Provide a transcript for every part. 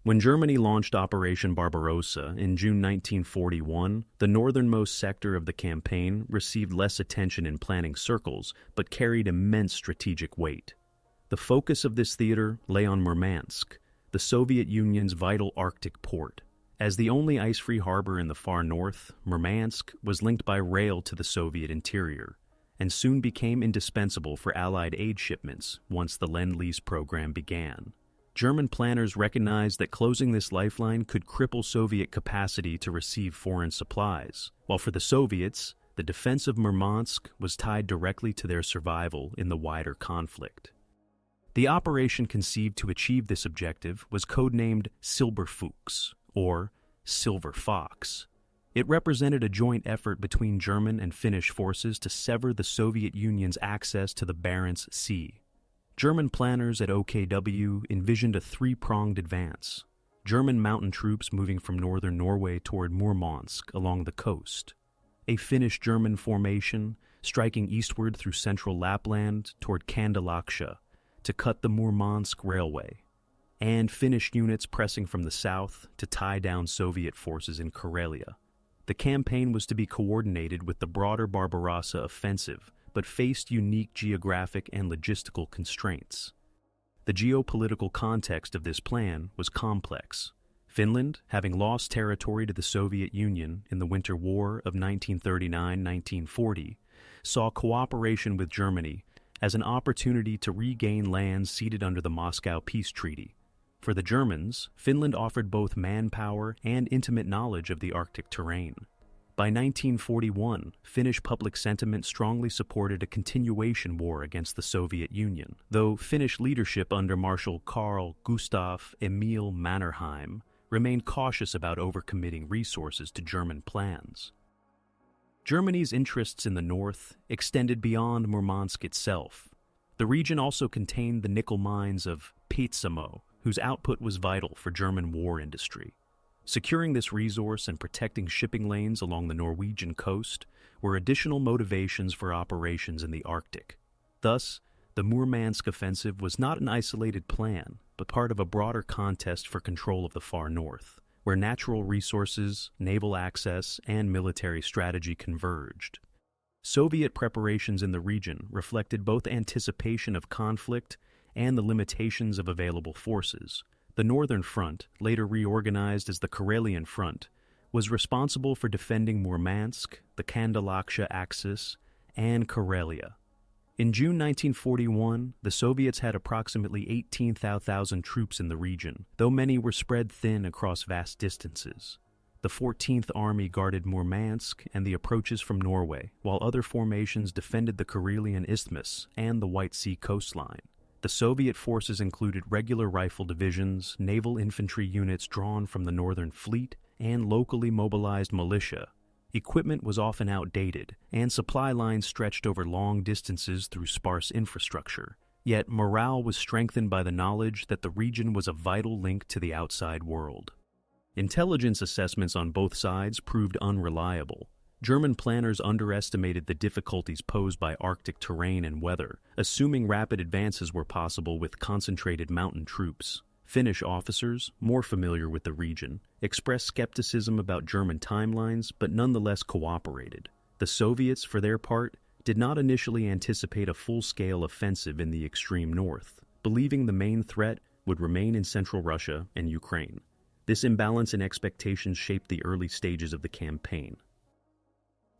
When Germany launched Operation Barbarossa in June 1941, the northernmost sector of the campaign received less attention in planning circles, but carried immense strategic weight. The focus of this theater lay on Murmansk, the Soviet Union's vital Arctic port. As the only ice-free harbor in the far north, Murmansk was linked by rail to the Soviet interior, and soon became indispensable for Allied aid shipments once the Lend-Lease program began. German planners recognized that closing this lifeline could cripple Soviet capacity to receive foreign supplies, while for the Soviets, the defense of Murmansk was tied directly to their survival in the wider conflict. The operation conceived to achieve this objective was codenamed Silberfuchs, or Silberfuchs. It represented a joint effort between German and Finnish forces to sever the Soviet Union's access to the Barents Sea. German planners at OKW envisioned a three-pronged advance: German mountain troops moving from northern Norway toward Murmansk along the coast, a Finnish-German formation striking eastward through central Lapland toward Kandalaksha to cut the Murmansk railway, and Finnish units pressing from the south to tie down Soviet forces in Karelia. The campaign was to be coordinated with the broader Barbarossa offensive, but faced unique geographic and logistical constraints. The geopolitical context of this plan was complex. Finland, having lost territory to the Soviet Union in the Winter War of 1939-1940, saw cooperation with Germany as an opportunity to regain lands ceded under the Moscow Peace Treaty. For the Germans, Finland offered both manpower and intimate knowledge of the Arctic terrain. By 1941, Finnish public sentiment strongly supported a continuation war against the Soviet Union, though Finnish leadership under Marshal Carl Gustaf Emil Mannerheim remained cautious about overcommitting resources to German plans. Germany's interests in the north extended beyond Murmansk itself. The region also contained the nickel mines of Petsamo, whose output was vital for German war industry. Securing this resource and protecting shipping lanes along the Norwegian coast were additional motivations for operations in the Arctic. Thus, the Murmansk offensive was not an isolated plan, but part of a broader contest for control of the far north, where natural resources, naval access, and military strategy converged. Soviet preparations in the region reflected both anticipation of conflict and the limitations of available forces. The Northern Front, later reorganized as the Karelian Front, was responsible for defending Murmansk, the Kandalaksha Axis, and Karelia. In June 1941, the Soviets had approximately 18,000 troops in the region, though many were spread thin across vast distances. The 14th Army guarded Murmansk and the approaches from Norway, while other formations defended the Karelian Isthmus and the White Sea coastline. The Soviet forces included regular rifle divisions, naval infantry units drawn from the Northern Fleet, and locally mobilized militia. Equipment was often outdated, and supply lines stretched over long distances through sparse infrastructure. Yet morale was strengthened by the knowledge that the region was a vital link to the outside world. Intelligence assessments on both sides proved unreliable. German planners underestimated the difficulties posed by Arctic terrain and weather, assuming rapid advances were possible with concentrated mountain troops. Finnish officers, more familiar with the region, expressed skepticism about German timelines but nonetheless cooperated. The Soviets, for their part, did not initially anticipate a full-scale offensive in the extreme north, believing the main threat would remain in central Russia and Ukraine. This imbalance in expectations shaped the early stages of the campaign.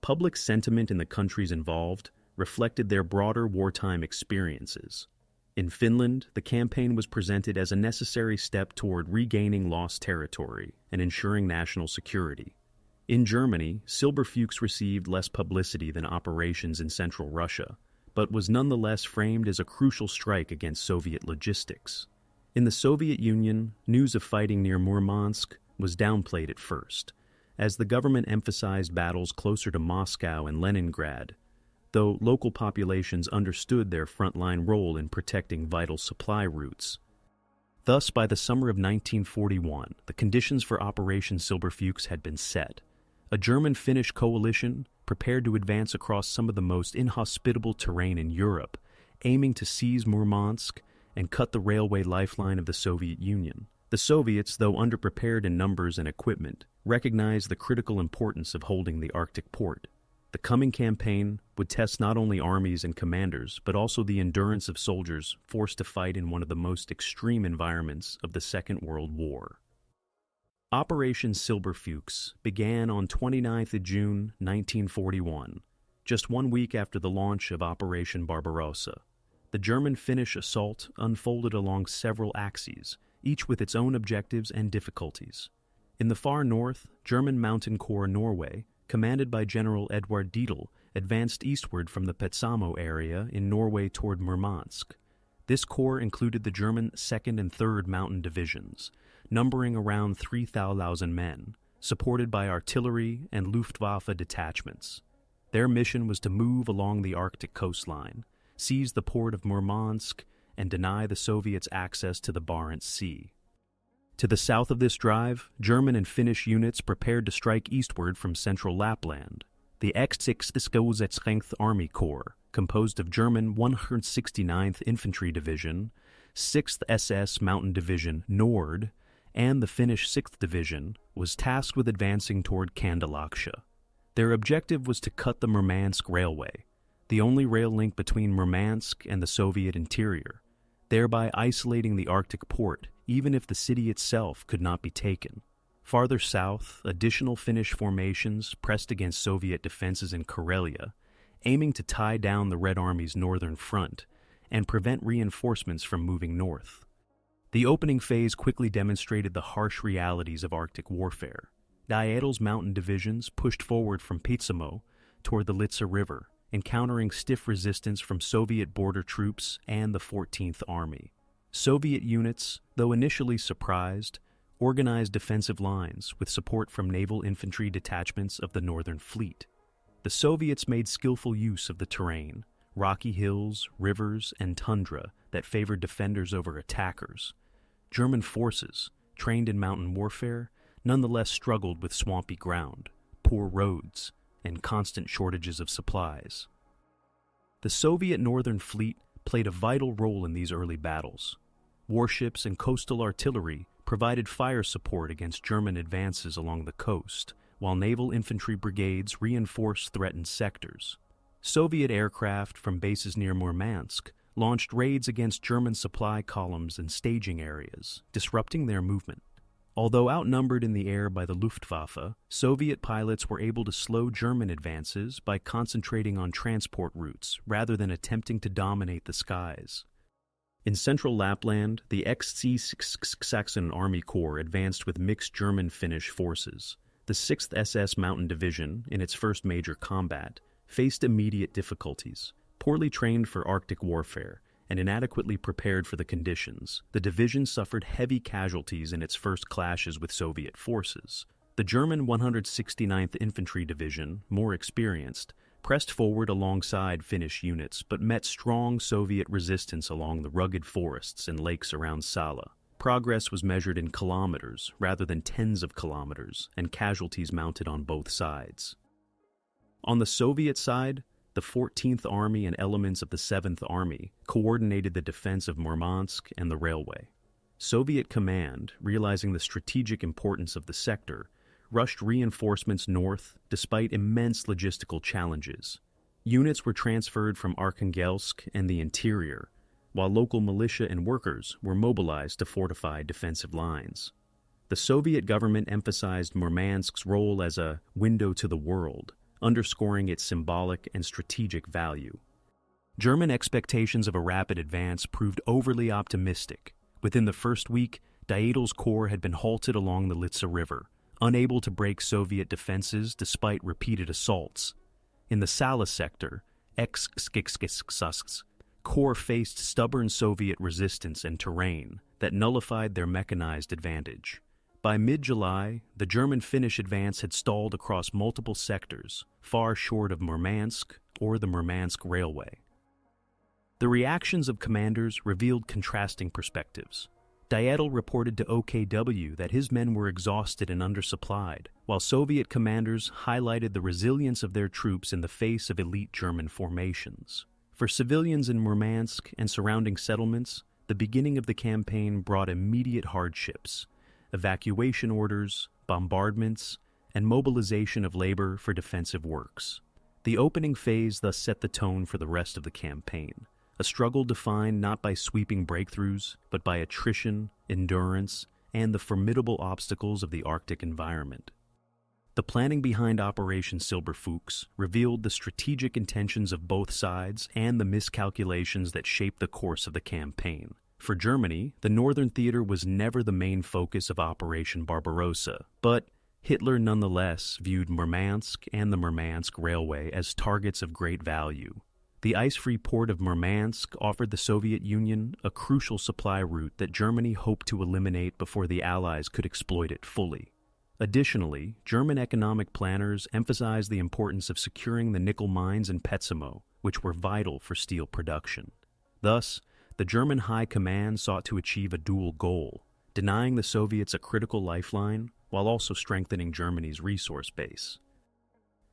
Public sentiment in the countries involved reflected their broader wartime experiences. In Finland, the campaign was presented as a necessary step toward regaining lost territory and ensuring national security. In Germany, Silberfuchs received less publicity than operations in central Russia, but was nonetheless framed as a crucial strike against Soviet logistics. In the Soviet Union, news of fighting near Murmansk was downplayed at first, as the government emphasized battles closer to Moscow and Leningrad, though local populations understood their frontline role in protecting vital supply routes. Thus, by the summer of 1941, the conditions for Operation Silberfuchs had been set. A German-Finnish coalition prepared to advance across some of the most inhospitable terrain in Europe, aiming to seize Murmansk and cut the railway lifeline of the Soviet Union. The Soviets, though underprepared in numbers and equipment, recognized the critical importance of holding the Arctic port. The coming campaign would test not only armies and commanders, but also the endurance of soldiers forced to fight in one of the most extreme environments of the Second World War. Operation Silberfuchs began on 29th of June 1941, just 1 week after the launch of Operation Barbarossa. The German-Finnish assault unfolded along several axes, each with its own objectives and difficulties. In the far north, German Mountain Corps Norway, commanded by General Edvard Dietl, advanced eastward from the Petsamo area in Norway toward Murmansk. This corps included the German 2nd and 3rd Mountain Divisions, numbering around 3,000 men, supported by artillery and Luftwaffe detachments. Their mission was to move along the Arctic coastline, seize the port of Murmansk, and deny the Soviets access to the Barents Sea. To the south of this drive, German and Finnish units prepared to strike eastward from central Lapland. The X-6th Army Corps, composed of German 169th Infantry Division, 6th SS Mountain Division Nord, and the Finnish 6th Division, was tasked with advancing toward Kandalaksha. Their objective was to cut the Murmansk Railway, the only rail link between Murmansk and the Soviet interior, thereby isolating the Arctic port, even if the city itself could not be taken. Farther south, additional Finnish formations pressed against Soviet defenses in Karelia, aiming to tie down the Red Army's northern front and prevent reinforcements from moving north. The opening phase quickly demonstrated the harsh realities of Arctic warfare. Dietl's mountain divisions pushed forward from Petsamo toward the Litsa River, encountering stiff resistance from Soviet border troops and the 14th Army. Soviet units, though initially surprised, organized defensive lines with support from naval infantry detachments of the Northern Fleet. The Soviets made skillful use of the terrain, rocky hills, rivers, and tundra that favored defenders over attackers. German forces, trained in mountain warfare, nonetheless struggled with swampy ground, poor roads, and constant shortages of supplies. The Soviet Northern Fleet played a vital role in these early battles. Warships and coastal artillery provided fire support against German advances along the coast, while naval infantry brigades reinforced threatened sectors. Soviet aircraft from bases near Murmansk launched raids against German supply columns and staging areas, disrupting their movement. Although outnumbered in the air by the Luftwaffe, Soviet pilots were able to slow German advances by concentrating on transport routes rather than attempting to dominate the skies. In central Lapland, the X-6th Army Corps advanced with mixed German-Finnish forces. The 6th SS Mountain Division, in its first major combat, faced immediate difficulties. Poorly trained for Arctic warfare and inadequately prepared for the conditions, the division suffered heavy casualties in its first clashes with Soviet forces. The German 169th Infantry Division, more experienced, pressed forward alongside Finnish units but met strong Soviet resistance along the rugged forests and lakes around Salla. Progress was measured in kilometers rather than tens of kilometers, and casualties mounted on both sides. On the Soviet side, the 14th Army and elements of the 7th Army coordinated the defense of Murmansk and the railway. Soviet command, realizing the strategic importance of the sector, rushed reinforcements north despite immense logistical challenges. Units were transferred from Arkhangelsk and the interior, while local militia and workers were mobilized to fortify defensive lines. The Soviet government emphasized Murmansk's role as a window to the world, underscoring its symbolic and strategic value. German expectations of a rapid advance proved overly optimistic. Within the first week, Dietl's corps had been halted along the Litsa River, unable to break Soviet defenses despite repeated assaults. In the Salla sector, X-6th corps faced stubborn Soviet resistance and terrain that nullified their mechanized advantage. By mid-July, the German-Finnish advance had stalled across multiple sectors, far short of Murmansk or the Murmansk Railway. The reactions of commanders revealed contrasting perspectives. Dietl reported to OKW that his men were exhausted and undersupplied, while Soviet commanders highlighted the resilience of their troops in the face of elite German formations. For civilians in Murmansk and surrounding settlements, the beginning of the campaign brought immediate hardships: evacuation orders, bombardments, and mobilization of labor for defensive works. The opening phase thus set the tone for the rest of the campaign, a struggle defined not by sweeping breakthroughs, but by attrition, endurance, and the formidable obstacles of the Arctic environment. The planning behind Operation Silberfuchs revealed the strategic intentions of both sides and the miscalculations that shaped the course of the campaign. For Germany, the Northern Theater was never the main focus of Operation Barbarossa, but Hitler nonetheless viewed Murmansk and the Murmansk Railway as targets of great value. The ice-free port of Murmansk offered the Soviet Union a crucial supply route that Germany hoped to eliminate before the Allies could exploit it fully. Additionally, German economic planners emphasized the importance of securing the nickel mines in Petsamo, which were vital for steel production. Thus, the German High Command sought to achieve a dual goal: denying the Soviets a critical lifeline while also strengthening Germany's resource base.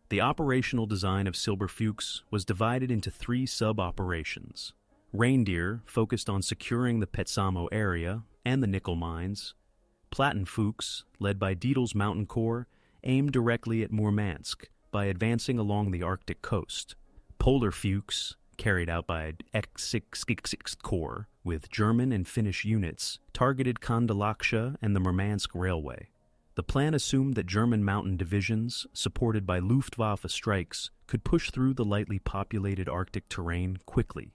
The operational design of Silberfuchs was divided into 3 sub-operations. Reindeer focused on securing the Petsamo area and the nickel mines. Plattenfuchs, led by Dietl's Mountain Corps, aimed directly at Murmansk by advancing along the Arctic coast. Polarfuchs, carried out by X6 Corps with German and Finnish units, targeted Kandalaksha and the Murmansk Railway. The plan assumed that German mountain divisions, supported by Luftwaffe strikes, could push through the lightly populated Arctic terrain quickly.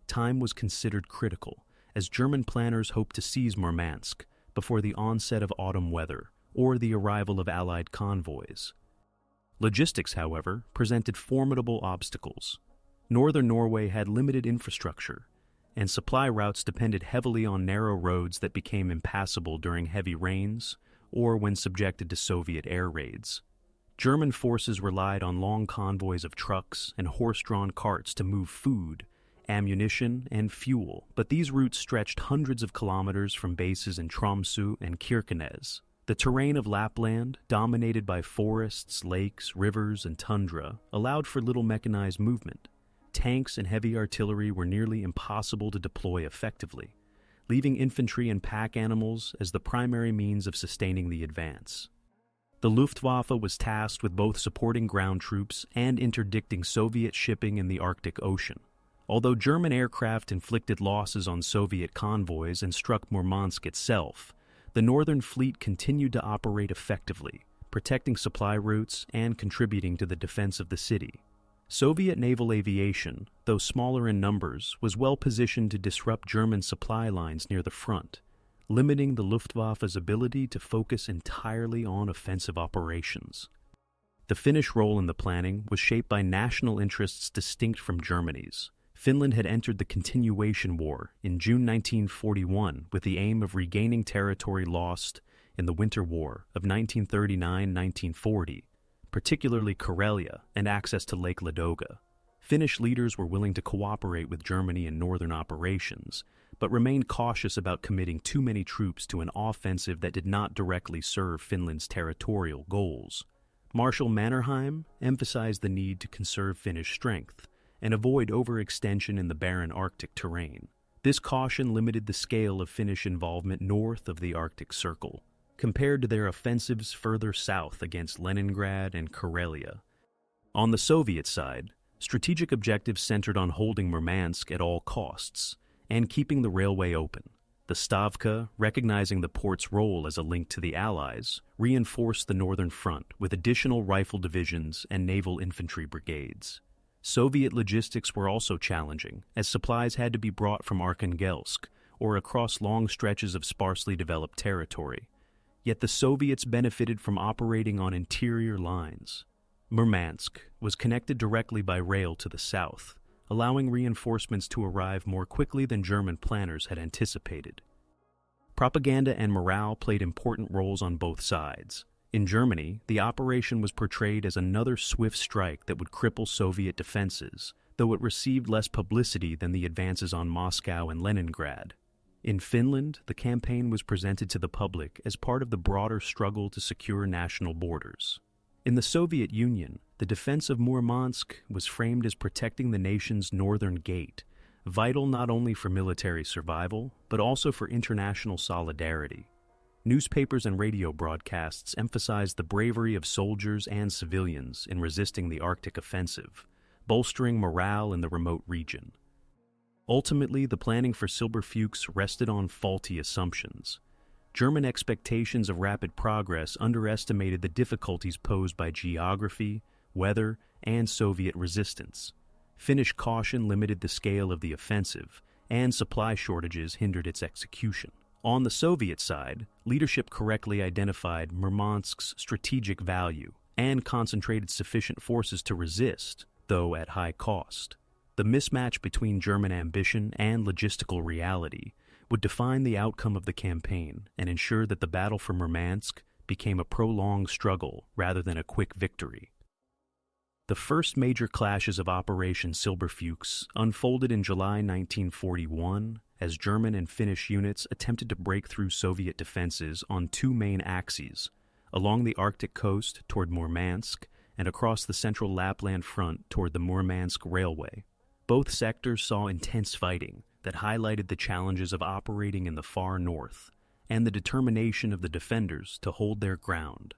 Time was considered critical, as German planners hoped to seize Murmansk before the onset of autumn weather or the arrival of Allied convoys. Logistics, however, presented formidable obstacles. Northern Norway had limited infrastructure, and supply routes depended heavily on narrow roads that became impassable during heavy rains or when subjected to Soviet air raids. German forces relied on long convoys of trucks and horse-drawn carts to move food, ammunition, and fuel, but these routes stretched hundreds of kilometers from bases in Tromsø and Kirkenes. The terrain of Lapland, dominated by forests, lakes, rivers, and tundra, allowed for little mechanized movement. Tanks and heavy artillery were nearly impossible to deploy effectively, leaving infantry and pack animals as the primary means of sustaining the advance. The Luftwaffe was tasked with both supporting ground troops and interdicting Soviet shipping in the Arctic Ocean. Although German aircraft inflicted losses on Soviet convoys and struck Murmansk itself, the Northern Fleet continued to operate effectively, protecting supply routes and contributing to the defense of the city. Soviet naval aviation, though smaller in numbers, was well positioned to disrupt German supply lines near the front, limiting the Luftwaffe's ability to focus entirely on offensive operations. The Finnish role in the planning was shaped by national interests distinct from Germany's. Finland had entered the Continuation War in June 1941 with the aim of regaining territory lost in the Winter War of 1939-1940, particularly Karelia and access to Lake Ladoga. Finnish leaders were willing to cooperate with Germany in northern operations, but remained cautious about committing too many troops to an offensive that did not directly serve Finland's territorial goals. Marshal Mannerheim emphasized the need to conserve Finnish strength and avoid overextension in the barren Arctic terrain. This caution limited the scale of Finnish involvement north of the Arctic Circle, compared to their offensives further south against Leningrad and Karelia. On the Soviet side, strategic objectives centered on holding Murmansk at all costs and keeping the railway open. The Stavka, recognizing the port's role as a link to the Allies, reinforced the northern front with additional rifle divisions and naval infantry brigades. Soviet logistics were also challenging, as supplies had to be brought from Arkhangelsk or across long stretches of sparsely developed territory. Yet the Soviets benefited from operating on interior lines. Murmansk was connected directly by rail to the south, allowing reinforcements to arrive more quickly than German planners had anticipated. Propaganda and morale played important roles on both sides. In Germany, the operation was portrayed as another swift strike that would cripple Soviet defenses, though it received less publicity than the advances on Moscow and Leningrad. In Finland, the campaign was presented to the public as part of the broader struggle to secure national borders. In the Soviet Union, the defense of Murmansk was framed as protecting the nation's northern gate, vital not only for military survival, but also for international solidarity. Newspapers and radio broadcasts emphasized the bravery of soldiers and civilians in resisting the Arctic offensive, bolstering morale in the remote region. Ultimately, the planning for Silberfuchs rested on faulty assumptions. German expectations of rapid progress underestimated the difficulties posed by geography, weather, and Soviet resistance. Finnish caution limited the scale of the offensive, and supply shortages hindered its execution. On the Soviet side, leadership correctly identified Murmansk's strategic value and concentrated sufficient forces to resist, though at high cost. The mismatch between German ambition and logistical reality would define the outcome of the campaign and ensure that the battle for Murmansk became a prolonged struggle rather than a quick victory. The first major clashes of Operation Silberfuchs unfolded in July 1941 as German and Finnish units attempted to break through Soviet defenses on two main axes, along the Arctic coast toward Murmansk and across the central Lapland front toward the Murmansk Railway. Both sectors saw intense fighting that highlighted the challenges of operating in the far north and the determination of the defenders to hold their ground.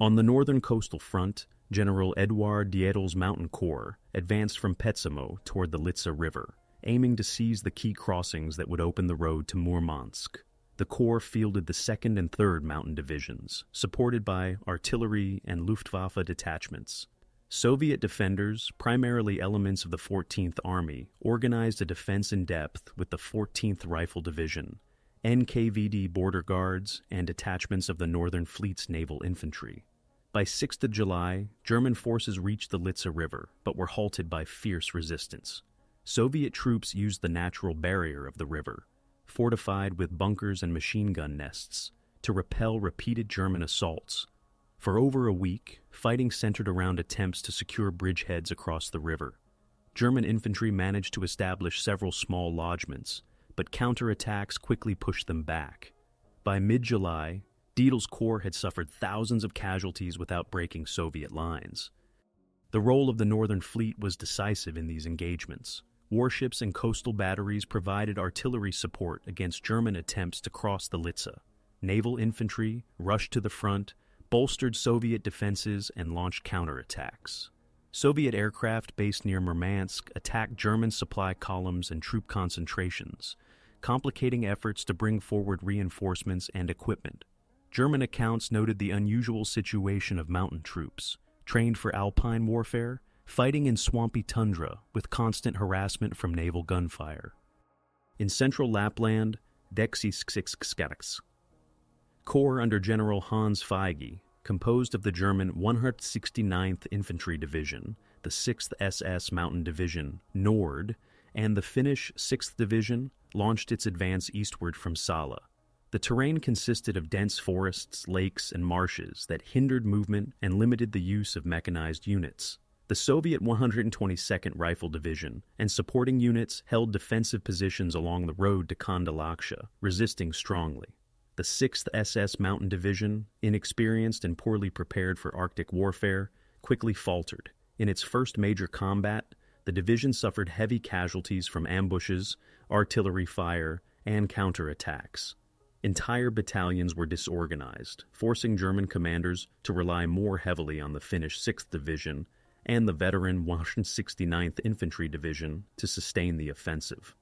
On the northern coastal front, General Eduard Dietl's Mountain Corps advanced from Petsamo toward the Litsa River, aiming to seize the key crossings that would open the road to Murmansk. The Corps fielded the 2nd and 3rd Mountain Divisions, supported by artillery and Luftwaffe detachments. Soviet defenders, primarily elements of the 14th Army, organized a defense in depth with the 14th Rifle Division, NKVD border guards, and detachments of the Northern Fleet's naval infantry. By 6th of July, German forces reached the Litsa River, but were halted by fierce resistance. Soviet troops used the natural barrier of the river, fortified with bunkers and machine gun nests, to repel repeated German assaults. For over a week, fighting centered around attempts to secure bridgeheads across the river. German infantry managed to establish several small lodgements, but counterattacks quickly pushed them back. By mid-July, Dietl's Corps had suffered thousands of casualties without breaking Soviet lines. The role of the Northern Fleet was decisive in these engagements. Warships and coastal batteries provided artillery support against German attempts to cross the Litsa. Naval infantry rushed to the front, bolstered Soviet defenses, and launched counterattacks. Soviet aircraft based near Murmansk attacked German supply columns and troop concentrations, complicating efforts to bring forward reinforcements and equipment. German accounts noted the unusual situation of mountain troops, trained for alpine warfare, fighting in swampy tundra with constant harassment from naval gunfire. In central Lapland, Dexisksks Corps under General Hans Feige, composed of the German 169th Infantry Division, the 6th SS Mountain Division, Nord, and the Finnish 6th Division, launched its advance eastward from Salla. The terrain consisted of dense forests, lakes, and marshes that hindered movement and limited the use of mechanized units. The Soviet 122nd Rifle Division and supporting units held defensive positions along the road to Kandalaksha, resisting strongly. The 6th SS Mountain Division, inexperienced and poorly prepared for Arctic warfare, quickly faltered. In its first major combat, the division suffered heavy casualties from ambushes, artillery fire, and counterattacks. Entire battalions were disorganized, forcing German commanders to rely more heavily on the Finnish 6th Division and the veteran 169th Infantry Division to sustain the offensive.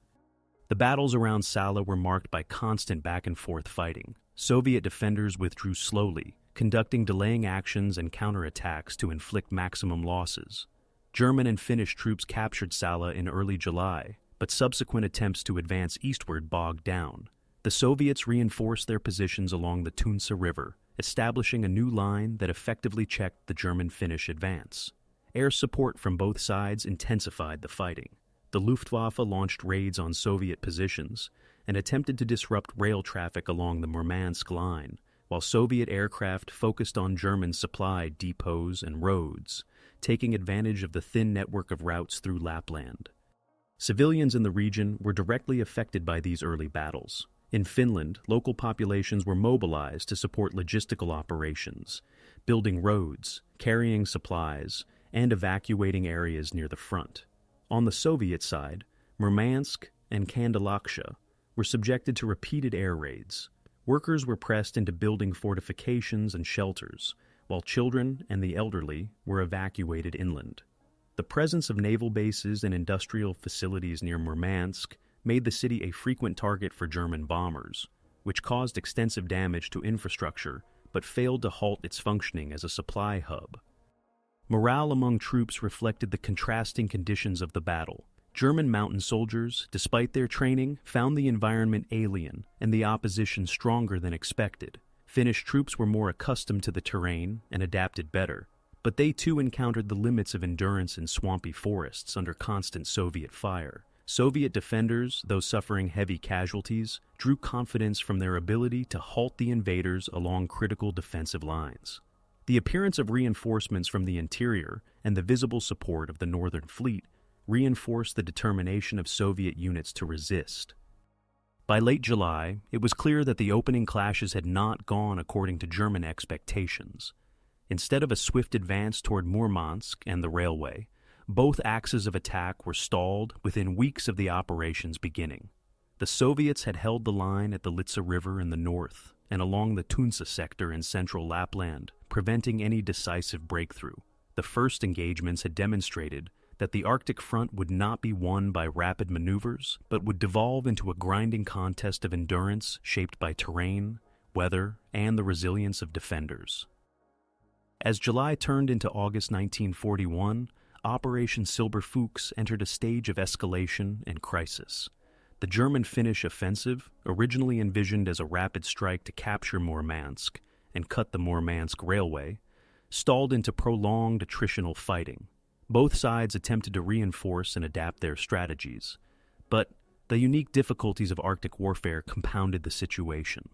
The battles around Salla were marked by constant back-and-forth fighting. Soviet defenders withdrew slowly, conducting delaying actions and counterattacks to inflict maximum losses. German and Finnish troops captured Salla in early July, but subsequent attempts to advance eastward bogged down. The Soviets reinforced their positions along the Tunsa River, establishing a new line that effectively checked the German-Finnish advance. Air support from both sides intensified the fighting. The Luftwaffe launched raids on Soviet positions and attempted to disrupt rail traffic along the Murmansk line, while Soviet aircraft focused on German supply depots and roads, taking advantage of the thin network of routes through Lapland. Civilians in the region were directly affected by these early battles. In Finland, local populations were mobilized to support logistical operations, building roads, carrying supplies, and evacuating areas near the front. On the Soviet side, Murmansk and Kandalaksha were subjected to repeated air raids. Workers were pressed into building fortifications and shelters, while children and the elderly were evacuated inland. The presence of naval bases and industrial facilities near Murmansk made the city a frequent target for German bombers, which caused extensive damage to infrastructure but failed to halt its functioning as a supply hub. Morale among troops reflected the contrasting conditions of the battle. German mountain soldiers, despite their training, found the environment alien and the opposition stronger than expected. Finnish troops were more accustomed to the terrain and adapted better, but they too encountered the limits of endurance in swampy forests under constant Soviet fire. Soviet defenders, though suffering heavy casualties, drew confidence from their ability to halt the invaders along critical defensive lines. The appearance of reinforcements from the interior and the visible support of the Northern Fleet reinforced the determination of Soviet units to resist. By late July, it was clear that the opening clashes had not gone according to German expectations. Instead of a swift advance toward Murmansk and the railway, both axes of attack were stalled within weeks of the operations beginning. The Soviets had held the line at the Litsa River in the north and along the Tunsa sector in central Lapland, preventing any decisive breakthrough. The first engagements had demonstrated that the Arctic front would not be won by rapid maneuvers, but would devolve into a grinding contest of endurance shaped by terrain, weather, and the resilience of defenders. As July turned into August 1941, Operation Silberfuchs entered a stage of escalation and crisis. The German-Finnish offensive, originally envisioned as a rapid strike to capture Murmansk and cut the Murmansk railway, stalled into prolonged attritional fighting. Both sides attempted to reinforce and adapt their strategies, but the unique difficulties of Arctic warfare compounded the situation.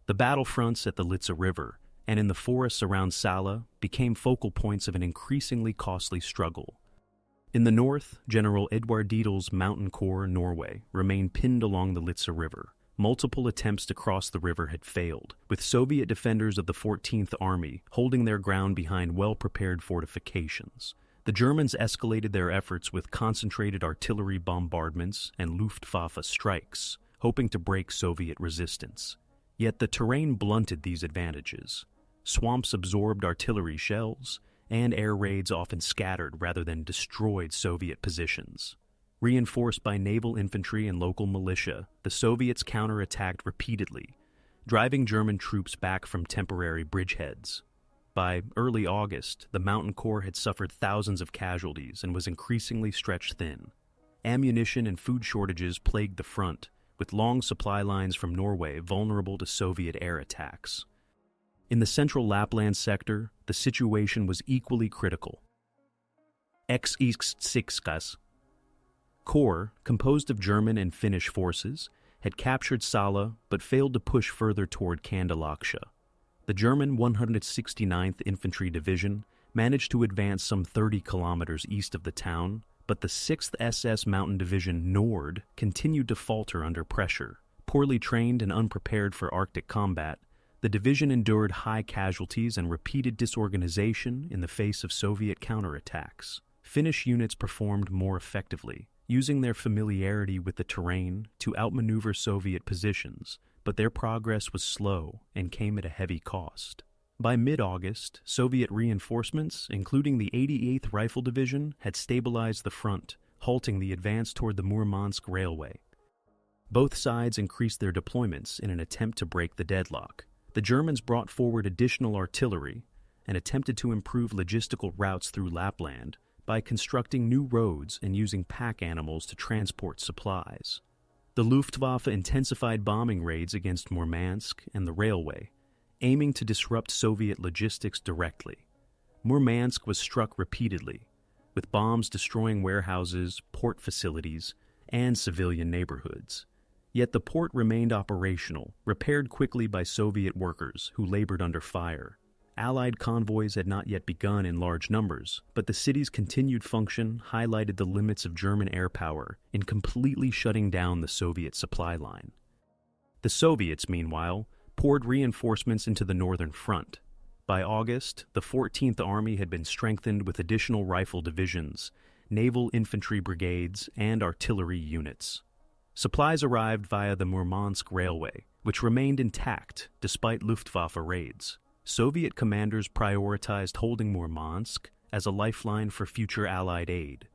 The battlefronts at the Litsa River and in the forests around Salla became focal points of an increasingly costly struggle. In the north, General Edvard Diedel's Mountain Corps, Norway, remained pinned along the Litsa River. Multiple attempts to cross the river had failed, with Soviet defenders of the 14th Army holding their ground behind well-prepared fortifications. The Germans escalated their efforts with concentrated artillery bombardments and Luftwaffe strikes, hoping to break Soviet resistance. Yet the terrain blunted these advantages. Swamps absorbed artillery shells, and air raids often scattered rather than destroyed Soviet positions. Reinforced by naval infantry and local militia, the Soviets counterattacked repeatedly, driving German troops back from temporary bridgeheads. By early August, the Mountain Corps had suffered thousands of casualties and was increasingly stretched thin. Ammunition and food shortages plagued the front, with long supply lines from Norway vulnerable to Soviet air attacks. In the central Lapland sector, the situation was equally critical. X-6 Corps, composed of German and Finnish forces, had captured Salla but failed to push further toward Kandalaksha. The German 169th Infantry Division managed to advance some 30 kilometers east of the town, but the 6th SS Mountain Division Nord continued to falter under pressure. Poorly trained and unprepared for Arctic combat, the division endured high casualties and repeated disorganization in the face of Soviet counterattacks. Finnish units performed more effectively, using their familiarity with the terrain to outmaneuver Soviet positions, but their progress was slow and came at a heavy cost. By mid-August, Soviet reinforcements, including the 88th Rifle Division, had stabilized the front, halting the advance toward the Murmansk railway. Both sides increased their deployments in an attempt to break the deadlock. The Germans brought forward additional artillery and attempted to improve logistical routes through Lapland by constructing new roads and using pack animals to transport supplies. The Luftwaffe intensified bombing raids against Murmansk and the railway, aiming to disrupt Soviet logistics directly. Murmansk was struck repeatedly, with bombs destroying warehouses, port facilities, and civilian neighborhoods. Yet the port remained operational, repaired quickly by Soviet workers who labored under fire. Allied convoys had not yet begun in large numbers, but the city's continued function highlighted the limits of German air power in completely shutting down the Soviet supply line. The Soviets, meanwhile, poured reinforcements into the northern front. By August, the 14th Army had been strengthened with additional rifle divisions naval infantry brigades, and artillery units. Supplies arrived via the Murmansk railway, which remained intact despite Luftwaffe raids. Soviet commanders prioritized holding Murmansk as a lifeline for future Allied aid,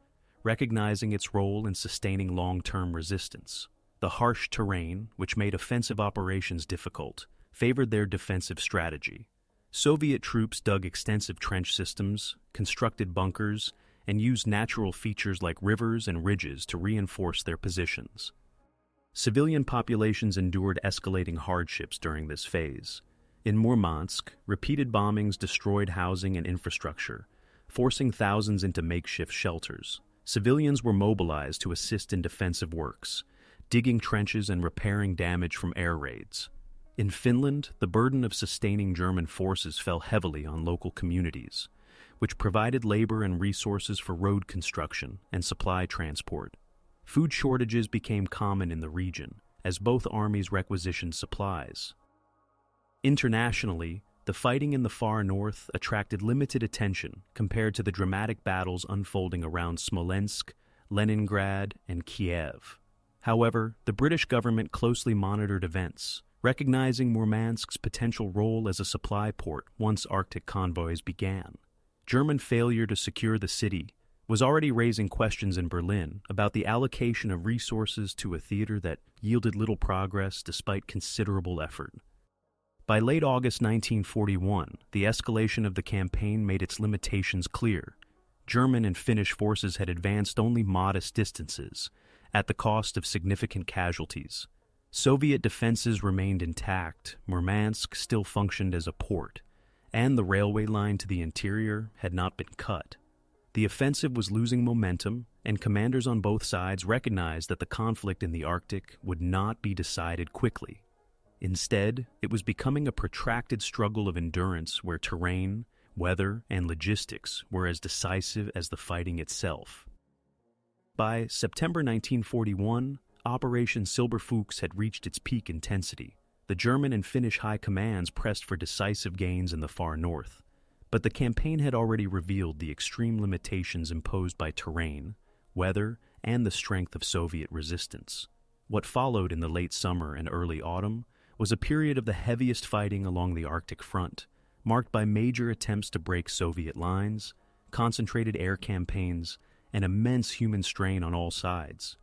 recognizing its role in sustaining long-term resistance. The harsh terrain, which made offensive operations difficult, favored their defensive strategy. Soviet troops dug extensive trench systems, constructed bunkers, and used natural features like rivers and ridges to reinforce their positions. Civilian populations endured escalating hardships during this phase. In Murmansk, repeated bombings destroyed housing and infrastructure, forcing thousands into makeshift shelters. Civilians were mobilized to assist in defensive works, digging trenches and repairing damage from air raids. In Finland, the burden of sustaining German forces fell heavily on local communities, which provided labor and resources for road construction and supply transport. Food shortages became common in the region, as both armies requisitioned supplies. Internationally, the fighting in the far north attracted limited attention compared to the dramatic battles unfolding around Smolensk, Leningrad, and Kiev. However, the British government closely monitored events, recognizing Murmansk's potential role as a supply port once Arctic convoys began. German failure to secure the city was already raising questions in Berlin about the allocation of resources to a theater that yielded little progress despite considerable effort. By late August 1941, the escalation of the campaign made its limitations clear. German and Finnish forces had advanced only modest distances, at the cost of significant casualties. Soviet defenses remained intact, Murmansk still functioned as a port, and the railway line to the interior had not been cut. The offensive was losing momentum, and commanders on both sides recognized that the conflict in the Arctic would not be decided quickly. Instead, it was becoming a protracted struggle of endurance where terrain, weather, and logistics were as decisive as the fighting itself. By September 1941, Operation Silberfuchs had reached its peak intensity. The German and Finnish high commands pressed for decisive gains in the far north, but the campaign had already revealed the extreme limitations imposed by terrain, weather, and the strength of Soviet resistance. What followed in the late summer and early autumn was a period of the heaviest fighting along the Arctic front, marked by major attempts to break Soviet lines, concentrated air campaigns, and immense human strain on all sides.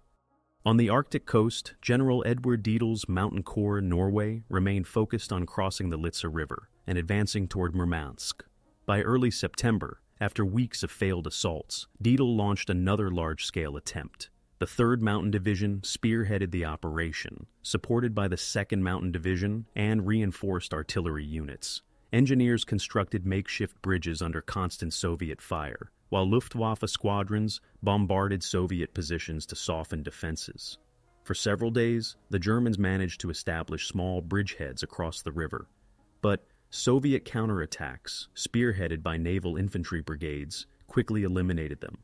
On the Arctic coast, General Edward Dietl's Mountain Corps Norway remained focused on crossing the Litsa River and advancing toward Murmansk. By early September, after weeks of failed assaults, Dietl launched another large-scale attempt. The 3rd Mountain Division spearheaded the operation, supported by the 2nd Mountain Division and reinforced artillery units. Engineers constructed makeshift bridges under constant Soviet fire, while Luftwaffe squadrons bombarded Soviet positions to soften defenses. For several days, the Germans managed to establish small bridgeheads across the river. But Soviet counterattacks, spearheaded by naval infantry brigades, quickly eliminated them.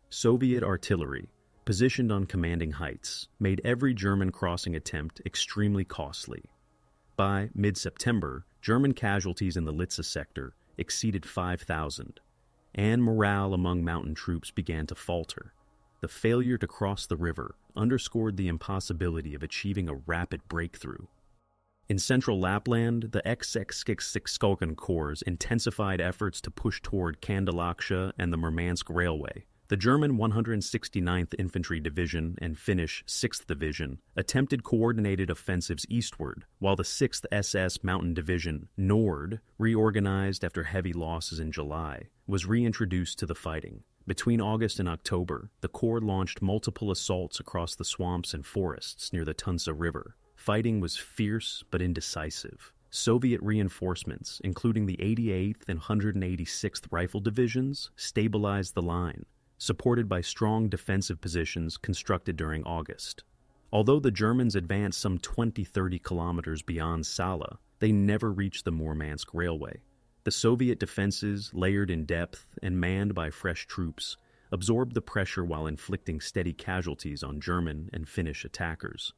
Soviet artillery, positioned on commanding heights, made every German crossing attempt extremely costly. By mid-September, German casualties in the Litsa sector exceeded 5,000, and morale among mountain troops began to falter. The failure to cross the river underscored the impossibility of achieving a rapid breakthrough. In central Lapland, the XX-66 Corps intensified efforts to push toward Kandalaksha and the Murmansk Railway. The German 169th Infantry Division and Finnish 6th Division attempted coordinated offensives eastward, while the 6th SS Mountain Division, Nord, reorganized after heavy losses in July, was reintroduced to the fighting. Between August and October, the Corps launched multiple assaults across the swamps and forests near the Tunsa River. Fighting was fierce but indecisive. Soviet reinforcements, including the 88th and 186th Rifle Divisions, stabilized the line, supported by strong defensive positions constructed during August. Although the Germans advanced some 20-30 kilometers beyond Sala, they never reached the Murmansk Railway. The Soviet defenses, layered in depth and manned by fresh troops, absorbed the pressure while inflicting steady casualties on German and Finnish attackers.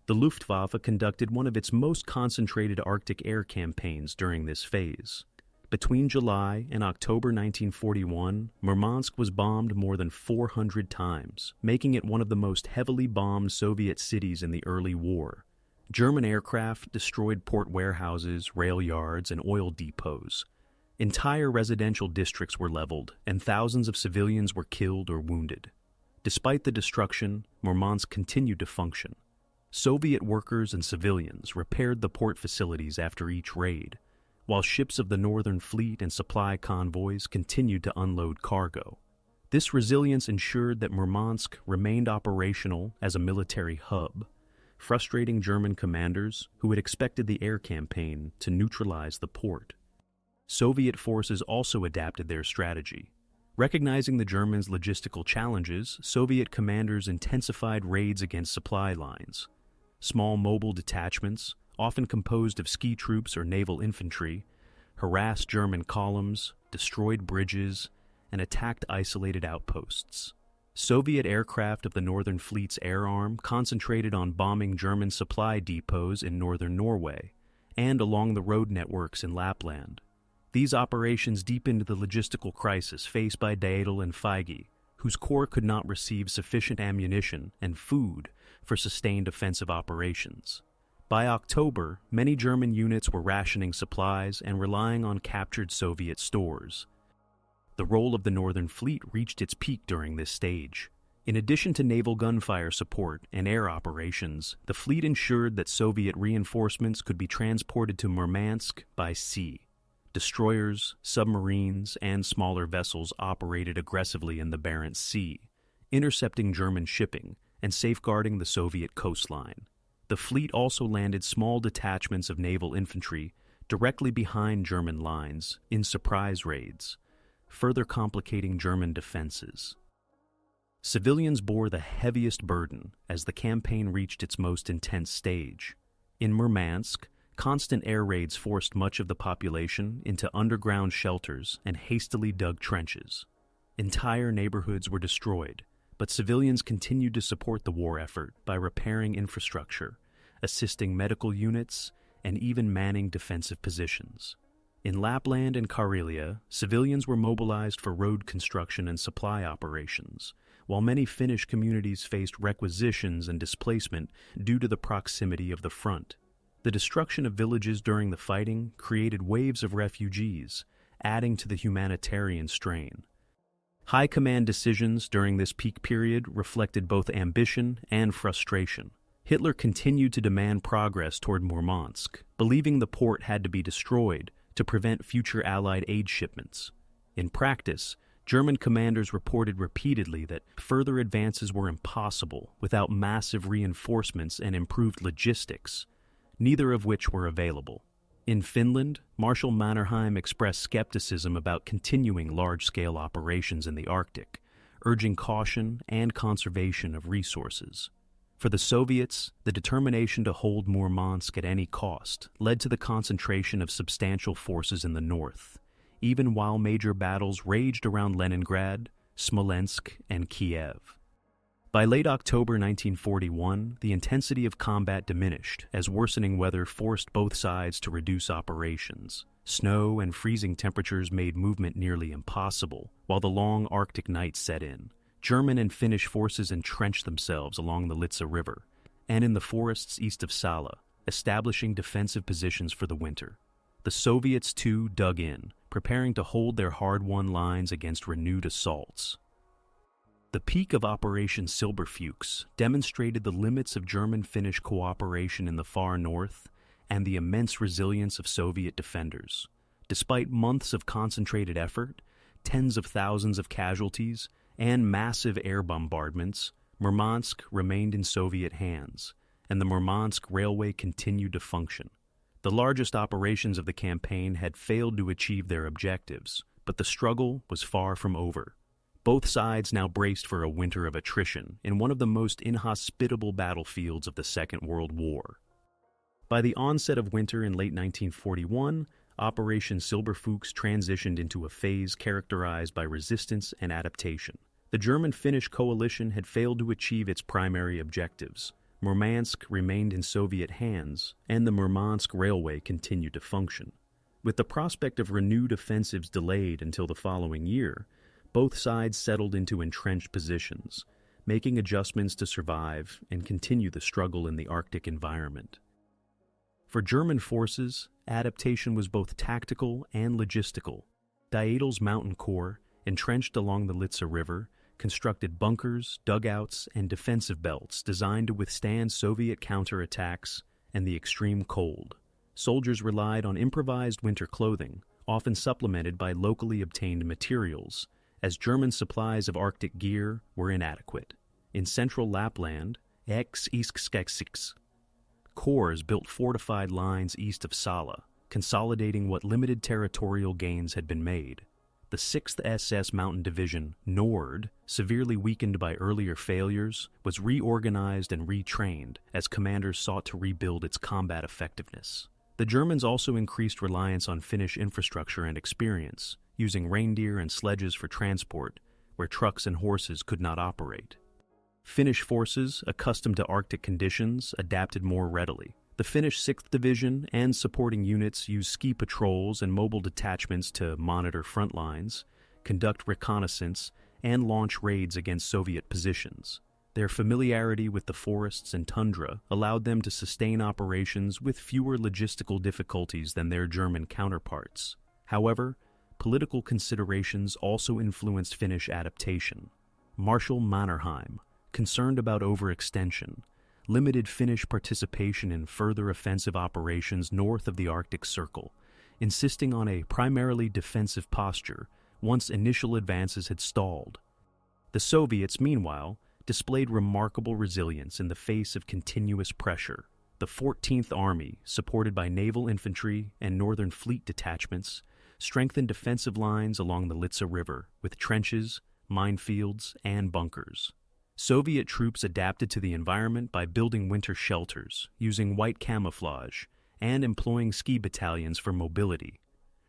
The Luftwaffe conducted one of its most concentrated Arctic air campaigns during this phase. Between July and October 1941, Murmansk was bombed more than 400 times, making it one of the most heavily bombed Soviet cities in the early war. German aircraft destroyed port warehouses, rail yards, and oil depots. Entire residential districts were leveled, and thousands of civilians were killed or wounded. Despite the destruction, Murmansk continued to function. Soviet workers and civilians repaired the port facilities after each raid, while ships of the Northern Fleet and supply convoys continued to unload cargo. This resilience ensured that Murmansk remained operational as a military hub, frustrating German commanders who had expected the air campaign to neutralize the port. Soviet forces also adapted their strategy. Recognizing the Germans' logistical challenges, Soviet commanders intensified raids against supply lines. Small mobile detachments, often composed of ski troops or naval infantry, harassed German columns, destroyed bridges, and attacked isolated outposts. Soviet aircraft of the Northern Fleet's air arm concentrated on bombing German supply depots in northern Norway and along the road networks in Lapland. These operations deepened the logistical crisis faced by Daedal and Feige, whose corps could not receive sufficient ammunition and food for sustained offensive operations. By October, many German units were rationing supplies and relying on captured Soviet stores. The role of the Northern Fleet reached its peak during this stage. In addition to naval gunfire support and air operations, the fleet ensured that Soviet reinforcements could be transported to Murmansk by sea. Destroyers, submarines, and smaller vessels operated aggressively in the Barents Sea, intercepting German shipping and safeguarding the Soviet coastline. The fleet also landed small detachments of naval infantry directly behind German lines in surprise raids, further complicating German defenses. Civilians bore the heaviest burden as the campaign reached its most intense stage. In Murmansk, constant air raids forced much of the population into underground shelters and hastily dug trenches. Entire neighborhoods were destroyed, but civilians continued to support the war effort by repairing infrastructure, assisting medical units, and even manning defensive positions. In Lapland and Karelia, civilians were mobilized for road construction and supply operations, while many Finnish communities faced requisitions and displacement due to the proximity of the front. The destruction of villages during the fighting created waves of refugees, adding to the humanitarian strain. High command decisions during this peak period reflected both ambition and frustration. Hitler continued to demand progress toward Murmansk, believing the port had to be destroyed to prevent future Allied aid shipments. In practice, German commanders reported repeatedly that further advances were impossible without massive reinforcements and improved logistics, neither of which were available. In Finland, Marshal Mannerheim expressed skepticism about continuing large-scale operations in the Arctic, urging caution and conservation of resources. For the Soviets, the determination to hold Murmansk at any cost led to the concentration of substantial forces in the north, even while major battles raged around Leningrad, Smolensk, and Kiev. By late October 1941, the intensity of combat diminished as worsening weather forced both sides to reduce operations. Snow and freezing temperatures made movement nearly impossible, while the long Arctic night set in. German and Finnish forces entrenched themselves along the Litsa River and in the forests east of Salla, establishing defensive positions for the winter. The Soviets, too, dug in, preparing to hold their hard-won lines against renewed assaults. The peak of Operation Silberfuchs demonstrated the limits of German-Finnish cooperation in the far north and the immense resilience of Soviet defenders. Despite months of concentrated effort, tens of thousands of casualties, and massive air bombardments, Murmansk remained in Soviet hands, and the Murmansk Railway continued to function. The largest operations of the campaign had failed to achieve their objectives, but the struggle was far from over. Both sides now braced for a winter of attrition in one of the most inhospitable battlefields of the Second World War. By the onset of winter in late 1941, Operation Silberfuchs transitioned into a phase characterized by resistance and adaptation. The German-Finnish coalition had failed to achieve its primary objectives. Murmansk remained in Soviet hands, and the Murmansk Railway continued to function. With the prospect of renewed offensives delayed until the following year, both sides settled into entrenched positions, making adjustments to survive and continue the struggle in the Arctic environment. For German forces, adaptation was both tactical and logistical. Dietl's Mountain Corps, entrenched along the Litsa River, constructed bunkers, dugouts, and defensive belts designed to withstand Soviet counterattacks and the extreme cold. Soldiers relied on improvised winter clothing, often supplemented by locally obtained materials, as German supplies of Arctic gear were inadequate. In central Lapland, corps built fortified lines east of Sala, consolidating what limited territorial gains had been made. The 6th SS Mountain Division, Nord, severely weakened by earlier failures, was reorganized and retrained as commanders sought to rebuild its combat effectiveness. The Germans also increased reliance on Finnish infrastructure and experience, using reindeer and sledges for transport, where trucks and horses could not operate. Finnish forces, accustomed to Arctic conditions, adapted more readily. The Finnish 6th Division and supporting units used ski patrols and mobile detachments to monitor front lines, conduct reconnaissance, and launch raids against Soviet positions. Their familiarity with the forests and tundra allowed them to sustain operations with fewer logistical difficulties than their German counterparts. However, political considerations also influenced Finnish adaptation. Marshal Mannerheim, concerned about overextension, limited Finnish participation in further offensive operations north of the Arctic Circle, insisting on a primarily defensive posture once initial advances had stalled. The Soviets, meanwhile, displayed remarkable resilience in the face of continuous pressure. The 14th Army, supported by naval infantry and Northern Fleet detachments, strengthened defensive lines along the Litsa River with trenches, minefields, and bunkers. Soviet troops adapted to the environment by building winter shelters, using white camouflage, and employing ski battalions for mobility.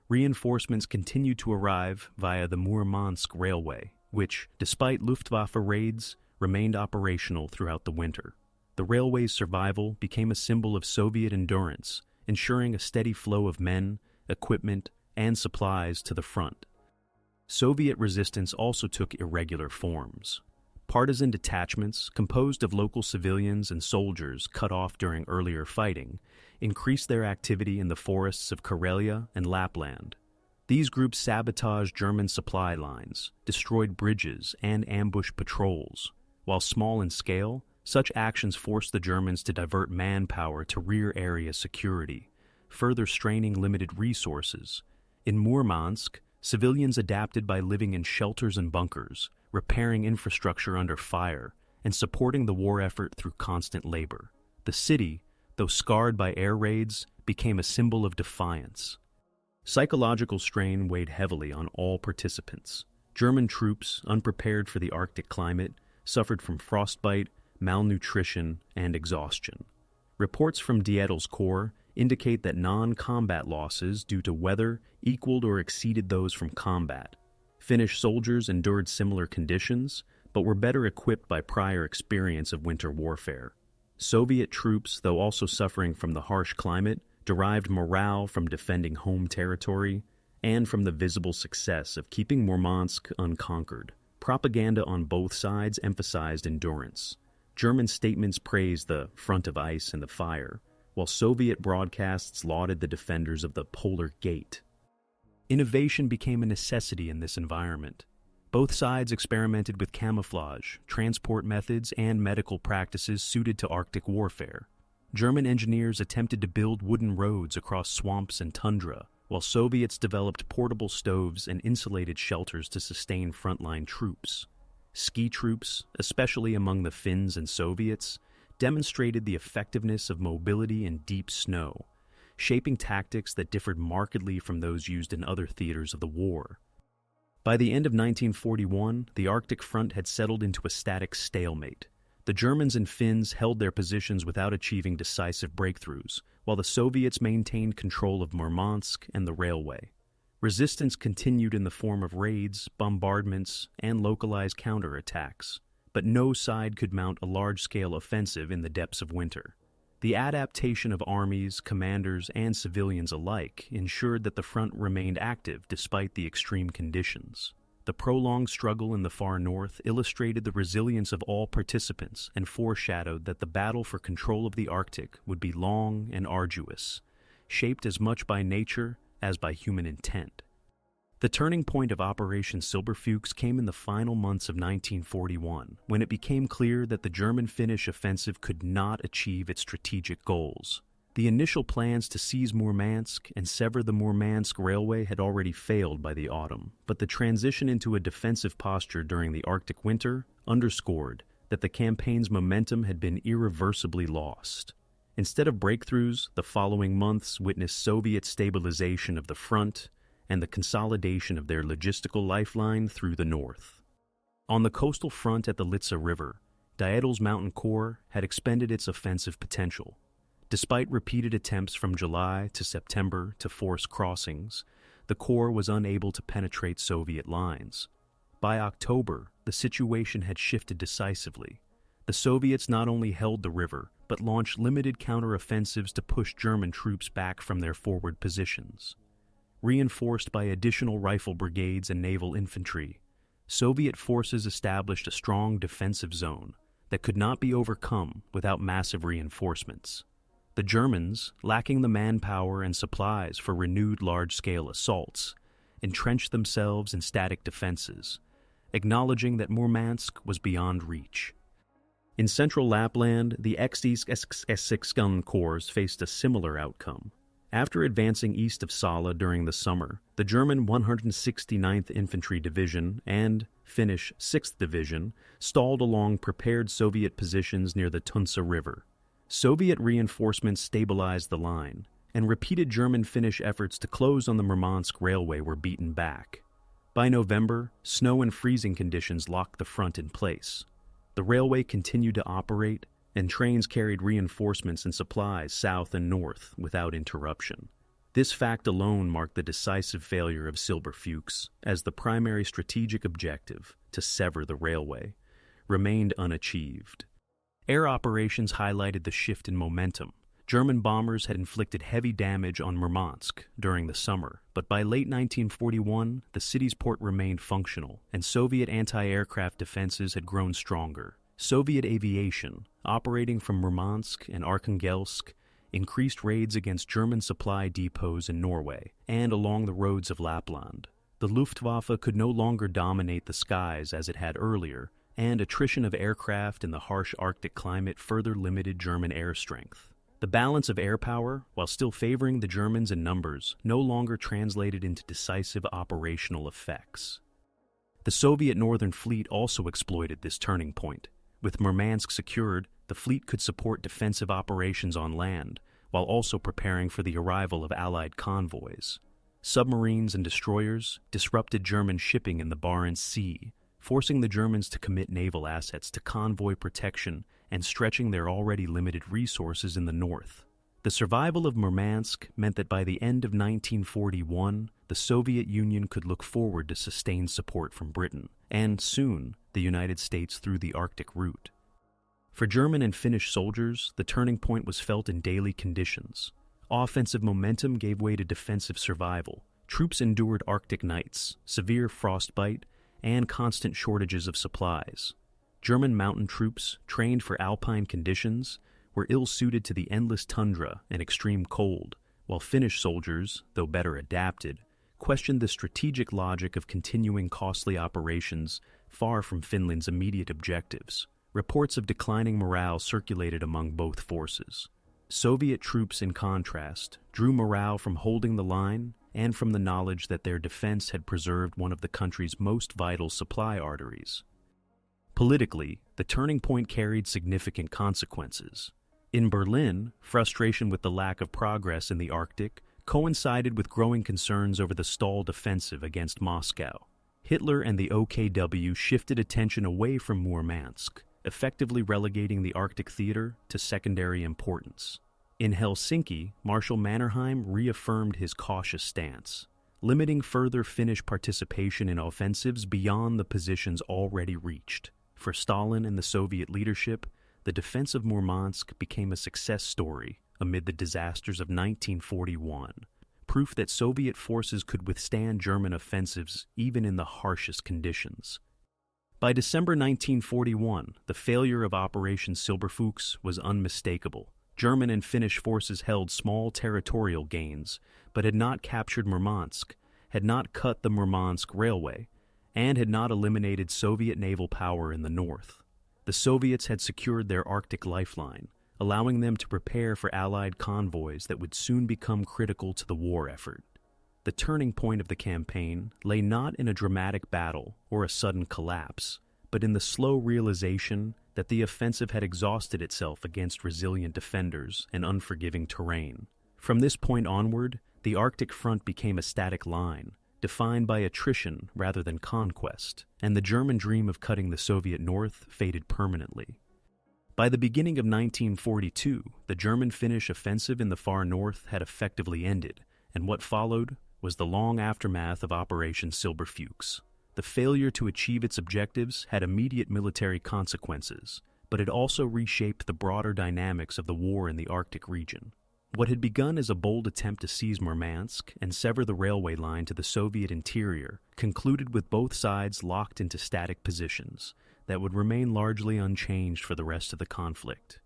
Reinforcements continued to arrive via the Murmansk Railway, which, despite Luftwaffe raids, remained operational throughout the winter. The railway's survival became a symbol of Soviet endurance, ensuring a steady flow of men, equipment, and supplies to the front. Soviet resistance also took irregular forms. Partisan detachments, composed of local civilians and soldiers cut off during earlier fighting, increased their activity in the forests of Karelia and Lapland. These groups sabotaged German supply lines, destroyed bridges, and ambushed patrols. While small in scale, such actions forced the Germans to divert manpower to rear area security, further straining limited resources. In Murmansk, civilians adapted by living in shelters and bunkers, repairing infrastructure under fire, and supporting the war effort through constant labor. The city, though scarred by air raids, became a symbol of defiance. Psychological strain weighed heavily on all participants. German troops, unprepared for the Arctic climate, suffered from frostbite, malnutrition, and exhaustion. Reports from Dietl's Corps indicate that non-combat losses due to weather equaled or exceeded those from combat. Finnish soldiers endured similar conditions, but were better equipped by prior experience of winter warfare. Soviet troops, though also suffering from the harsh climate, derived morale from defending home territory and from the visible success of keeping Murmansk unconquered. Propaganda on both sides emphasized endurance. German statements praised the front of ice and the fire, while Soviet broadcasts lauded the defenders of the Polar Gate. Innovation became a necessity in this environment. Both sides experimented with camouflage, transport methods, and medical practices suited to Arctic warfare. German engineers attempted to build wooden roads across swamps and tundra, while Soviets developed portable stoves and insulated shelters to sustain frontline troops. Ski troops, especially among the Finns and Soviets, demonstrated the effectiveness of mobility in deep snow, shaping tactics that differed markedly from those used in other theaters of the war. By the end of 1941, the Arctic front had settled into a static stalemate. The Germans and Finns held their positions without achieving decisive breakthroughs, while the Soviets maintained control of Murmansk and the railway. Resistance continued in the form of raids, bombardments, and localized counterattacks, but no side could mount a large-scale offensive in the depths of winter. The adaptation of armies, commanders, and civilians alike ensured that the front remained active despite the extreme conditions. The prolonged struggle in the far north illustrated the resilience of all participants and foreshadowed that the battle for control of the Arctic would be long and arduous, shaped as much by nature as by human intent. The turning point of Operation Silberfuchs came in the final months of 1941, when it became clear that the German-Finnish offensive could not achieve its strategic goals. The initial plans to seize Murmansk and sever the Murmansk railway had already failed by the autumn, but the transition into a defensive posture during the Arctic winter underscored that the campaign's momentum had been irreversibly lost. Instead of breakthroughs, the following months witnessed Soviet stabilization of the front and the consolidation of their logistical lifeline through the north. On the coastal front at the Litsa River, Dietl's Mountain Corps had expended its offensive potential. Despite repeated attempts from July to September to force crossings, the Corps was unable to penetrate Soviet lines. By October, the situation had shifted decisively. The Soviets not only held the river, but launched limited counteroffensives to push German troops back from their forward positions. Reinforced by additional rifle brigades and naval infantry, Soviet forces established a strong defensive zone that could not be overcome without massive reinforcements. The Germans, lacking the manpower and supplies for renewed large-scale assaults, entrenched themselves in static defenses, acknowledging that Murmansk was beyond reach. In central Lapland, the X6 Corps faced a similar outcome. After advancing east of Salla during the summer, the German 169th Infantry Division and Finnish 6th Division stalled along prepared Soviet positions near the Tunsa River. Soviet reinforcements stabilized the line, and repeated German-Finnish efforts to close on the Murmansk railway were beaten back. By November, snow and freezing conditions locked the front in place. The railway continued to operate, and trains carried reinforcements and supplies south and north without interruption. This fact alone marked the decisive failure of Silberfuchs, as the primary strategic objective, to sever the railway, remained unachieved. Air operations highlighted the shift in momentum. German bombers had inflicted heavy damage on Murmansk during the summer, but by late 1941, the city's port remained functional, and Soviet anti-aircraft defenses had grown stronger. Soviet aviation, operating from Murmansk and Arkhangelsk, increased raids against German supply depots in Norway and along the roads of Lapland. The Luftwaffe could no longer dominate the skies as it had earlier, and attrition of aircraft in the harsh Arctic climate further limited German air strength. The balance of air power, while still favoring the Germans in numbers, no longer translated into decisive operational effects. The Soviet Northern Fleet also exploited this turning point. With Murmansk secured, the fleet could support defensive operations on land, while also preparing for the arrival of Allied convoys. Submarines and destroyers disrupted German shipping in the Barents Sea, forcing the Germans to commit naval assets to convoy protection and stretching their already limited resources in the north. The survival of Murmansk meant that by the end of 1941, the Soviet Union could look forward to sustained support from Britain, and soon, the United States through the Arctic route. For German and Finnish soldiers, the turning point was felt in daily conditions. Offensive momentum gave way to defensive survival. Troops endured Arctic nights, severe frostbite, and constant shortages of supplies. German mountain troops, trained for alpine conditions, were ill-suited to the endless tundra and extreme cold, while Finnish soldiers, though better adapted, questioned the strategic logic of continuing costly operations far from Finland's immediate objectives. Reports of declining morale circulated among both forces. Soviet troops, in contrast, drew morale from holding the line and from the knowledge that their defense had preserved one of the country's most vital supply arteries. Politically, the turning point carried significant consequences. In Berlin, frustration with the lack of progress in the Arctic coincided with growing concerns over the stalled offensive against Moscow. Hitler and the OKW shifted attention away from Murmansk, effectively relegating the Arctic theater to secondary importance. In Helsinki, Marshal Mannerheim reaffirmed his cautious stance, limiting further Finnish participation in offensives beyond the positions already reached. For Stalin and the Soviet leadership, the defense of Murmansk became a success story amid the disasters of 1941, proof that Soviet forces could withstand German offensives even in the harshest conditions. By December 1941, the failure of Operation Silberfuchs was unmistakable. German and Finnish forces held small territorial gains, but had not captured Murmansk, had not cut the Murmansk railway, and had not eliminated Soviet naval power in the north. The Soviets had secured their Arctic lifeline, allowing them to prepare for Allied convoys that would soon become critical to the war effort. The turning point of the campaign lay not in a dramatic battle or a sudden collapse, but in the slow realization that the offensive had exhausted itself against resilient defenders and unforgiving terrain. From this point onward, the Arctic front became a static line, defined by attrition rather than conquest, and the German dream of cutting the Soviet North faded permanently. By the beginning of 1942, the German-Finnish offensive in the far north had effectively ended, and what followed was the long aftermath of Operation Silberfuchs. The failure to achieve its objectives had immediate military consequences, but it also reshaped the broader dynamics of the war in the Arctic region. What had begun as a bold attempt to seize Murmansk and sever the railway line to the Soviet interior concluded with both sides locked into static positions that would remain largely unchanged for the rest of the conflict.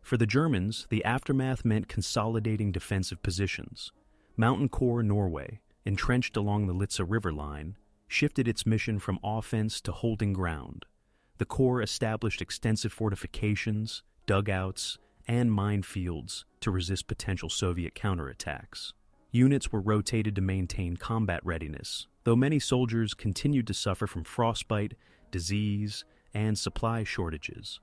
For the Germans, the aftermath meant consolidating defensive positions. Mountain Corps Norway, entrenched along the Litsa River line, shifted its mission from offense to holding ground. The Corps established extensive fortifications, dugouts, and minefields to resist potential Soviet counterattacks. Units were rotated to maintain combat readiness, though many soldiers continued to suffer from frostbite, disease, and supply shortages.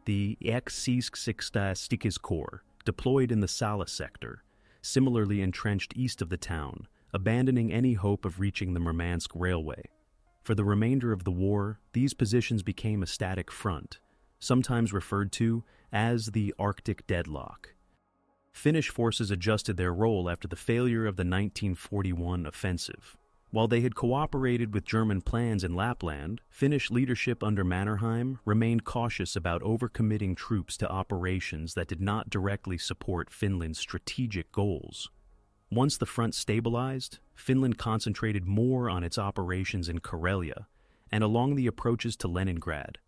The X-66 Corps, deployed in the Sala sector, similarly entrenched east of the town, abandoning any hope of reaching the Murmansk railway. For the remainder of the war, these positions became a static front, sometimes referred to as the Arctic deadlock. Finnish forces adjusted their role after the failure of the 1941 offensive. While they had cooperated with German plans in Lapland, Finnish leadership under Mannerheim remained cautious about overcommitting troops to operations that did not directly support Finland's strategic goals. Once the front stabilized, Finland concentrated more on its operations in Karelia and along the approaches to Leningrad.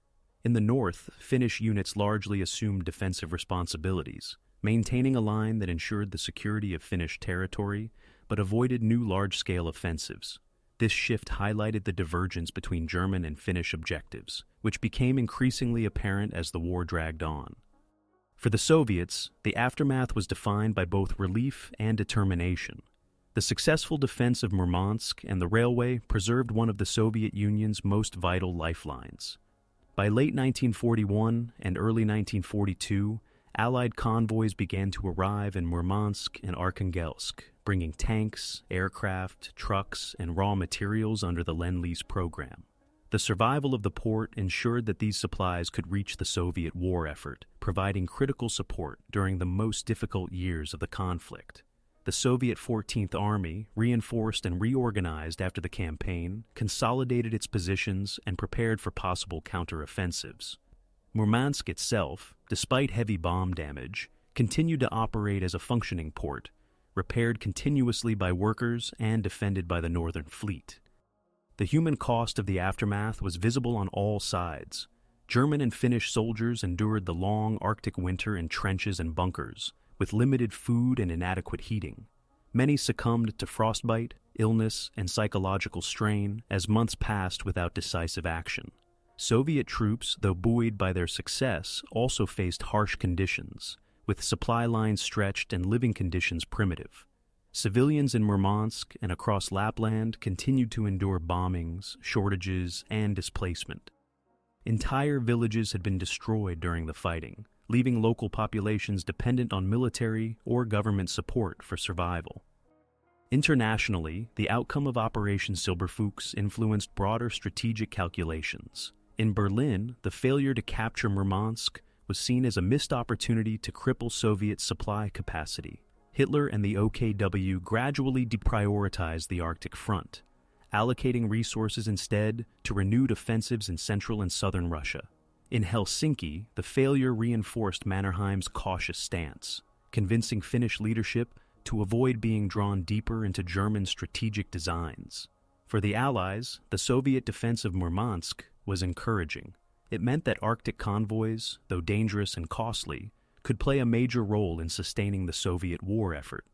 In the north, Finnish units largely assumed defensive responsibilities, maintaining a line that ensured the security of Finnish territory but avoided new large-scale offensives. This shift highlighted the divergence between German and Finnish objectives, which became increasingly apparent as the war dragged on. For the Soviets, the aftermath was defined by both relief and determination. The successful defense of Murmansk and the railway preserved one of the Soviet Union's most vital lifelines. By late 1941 and early 1942, Allied convoys began to arrive in Murmansk and Arkhangelsk, bringing tanks, aircraft, trucks, and raw materials under the Lend-Lease program. The survival of the port ensured that these supplies could reach the Soviet war effort, providing critical support during the most difficult years of the conflict. The Soviet 14th Army, reinforced and reorganized after the campaign, consolidated its positions and prepared for possible counteroffensives. Murmansk itself, despite heavy bomb damage, continued to operate as a functioning port, repaired continuously by workers and defended by the Northern Fleet. The human cost of the aftermath was visible on all sides. German and Finnish soldiers endured the long Arctic winter in trenches and bunkers, with limited food and inadequate heating. Many succumbed to frostbite, illness, and psychological strain as months passed without decisive action. Soviet troops, though buoyed by their success, also faced harsh conditions, with supply lines stretched and living conditions primitive. Civilians in Murmansk and across Lapland continued to endure bombings, shortages, and displacement. Entire villages had been destroyed during the fighting, leaving local populations dependent on military or government support for survival. Internationally, the outcome of Operation Silberfuchs influenced broader strategic calculations. In Berlin, the failure to capture Murmansk was seen as a missed opportunity to cripple Soviet supply capacity. Hitler and the OKW gradually deprioritized the Arctic front, allocating resources instead to renewed offensives in central and southern Russia. In Helsinki, the failure reinforced Mannerheim's cautious stance, convincing Finnish leadership to avoid being drawn deeper into German strategic designs. For the Allies, the Soviet defense of Murmansk was encouraging. It meant that Arctic convoys, though dangerous and costly, could play a major role in sustaining the Soviet war effort.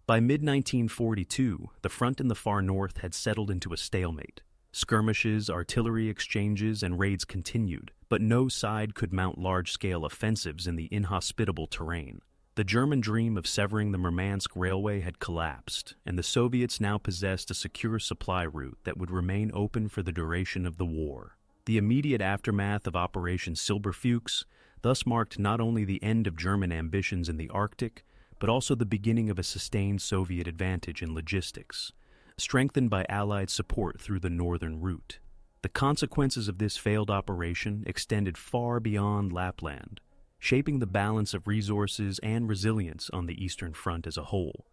By mid-1942, the front in the far north had settled into a stalemate. Skirmishes, artillery exchanges, and raids continued, but no side could mount large-scale offensives in the inhospitable terrain. The German dream of severing the Murmansk railway had collapsed, and the Soviets now possessed a secure supply route that would remain open for the duration of the war. The immediate aftermath of Operation Silberfuchs thus marked not only the end of German ambitions in the Arctic, but also the beginning of a sustained Soviet advantage in logistics, strengthened by Allied support through the northern route. The consequences of this failed operation extended far beyond Lapland, shaping the balance of resources and resilience on the Eastern Front as a whole.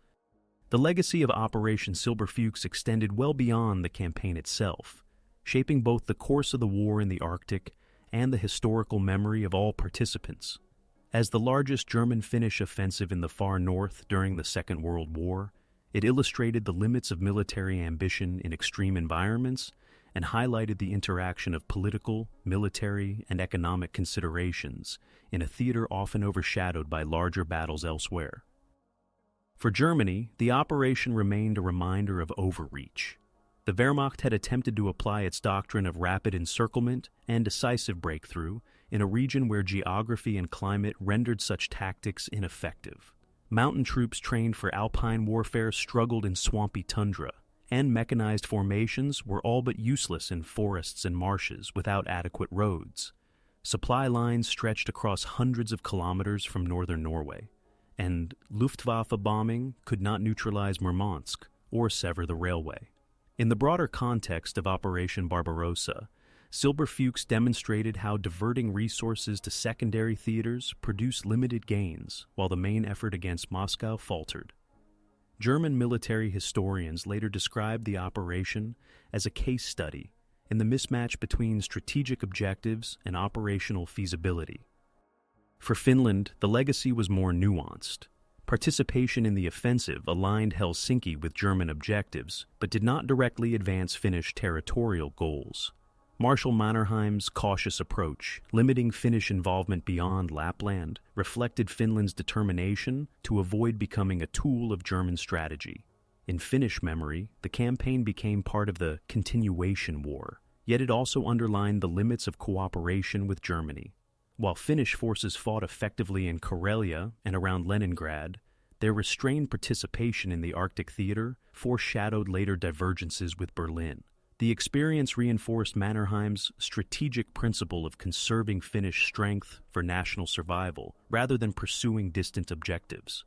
The legacy of Operation Silberfuchs extended well beyond the campaign itself, shaping both the course of the war in the Arctic and the historical memory of all participants. As the largest German-Finnish offensive in the far north during the Second World War, it illustrated the limits of military ambition in extreme environments and highlighted the interaction of political, military, and economic considerations in a theater often overshadowed by larger battles elsewhere. For Germany, the operation remained a reminder of overreach. The Wehrmacht had attempted to apply its doctrine of rapid encirclement and decisive breakthrough in a region where geography and climate rendered such tactics ineffective. Mountain troops trained for alpine warfare struggled in swampy tundra, and mechanized formations were all but useless in forests and marshes without adequate roads. Supply lines stretched across hundreds of kilometers from northern Norway, and Luftwaffe bombing could not neutralize Murmansk or sever the railway. In the broader context of Operation Barbarossa, Silberfuchs demonstrated how diverting resources to secondary theaters produced limited gains, while the main effort against Moscow faltered. German military historians later described the operation as a case study in the mismatch between strategic objectives and operational feasibility. For Finland, the legacy was more nuanced. Participation in the offensive aligned Helsinki with German objectives, but did not directly advance Finnish territorial goals. Marshal Mannerheim's cautious approach, limiting Finnish involvement beyond Lapland, reflected Finland's determination to avoid becoming a tool of German strategy. In Finnish memory, the campaign became part of the Continuation War, yet it also underlined the limits of cooperation with Germany. While Finnish forces fought effectively in Karelia and around Leningrad, their restrained participation in the Arctic theater foreshadowed later divergences with Berlin. The experience reinforced Mannerheim's strategic principle of conserving Finnish strength for national survival rather than pursuing distant objectives.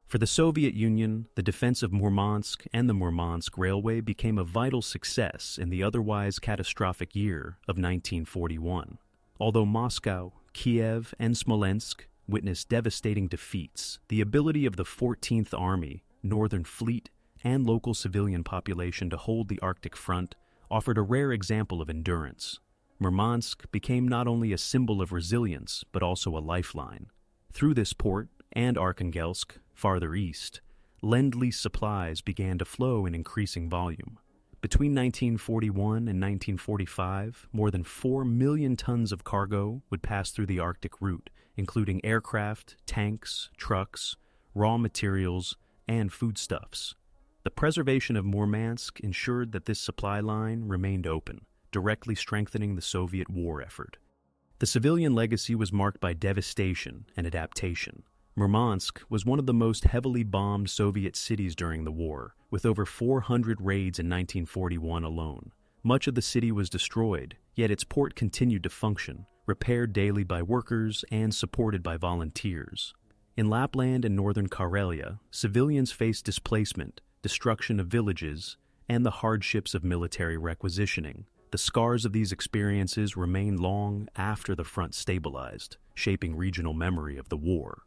For the Soviet Union, the defense of Murmansk and the Murmansk Railway became a vital success in the otherwise catastrophic year of 1941. Although Moscow, Kiev, and Smolensk witnessed devastating defeats, the ability of the 14th Army, Northern Fleet, and local civilian population to hold the Arctic front offered a rare example of endurance. Murmansk became not only a symbol of resilience, but also a lifeline. Through this port, and Arkhangelsk, farther east, Lend-Lease supplies began to flow in increasing volume. Between 1941 and 1945, more than 4 million tons of cargo would pass through the Arctic route, including aircraft, tanks, trucks, raw materials, and foodstuffs. The preservation of Murmansk ensured that this supply line remained open, directly strengthening the Soviet war effort. The civilian legacy was marked by devastation and adaptation. Murmansk was one of the most heavily bombed Soviet cities during the war, with over 400 raids in 1941 alone. Much of the city was destroyed, yet its port continued to function, repaired daily by workers and supported by volunteers. In Lapland and northern Karelia, civilians faced displacement, destruction of villages, and the hardships of military requisitioning. The scars of these experiences remain long after the front stabilized, shaping regional memory of the war.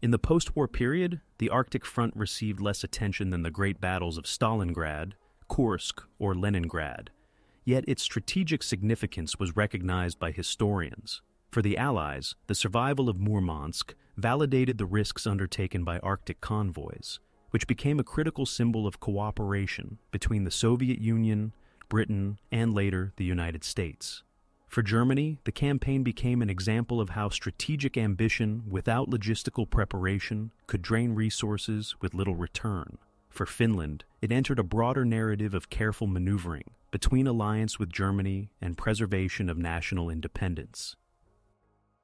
In the post-war period, the Arctic front received less attention than the great battles of Stalingrad, Kursk, or Leningrad. yet its strategic significance was recognized by historians. For the Allies, the survival of Murmansk validated the risks undertaken by Arctic convoys, which became a critical symbol of cooperation between the Soviet Union, Britain, and later the United States. For Germany, the campaign became an example of how strategic ambition without logistical preparation could drain resources with little return. For Finland, it entered a broader narrative of careful maneuvering between alliance with Germany and preservation of national independence.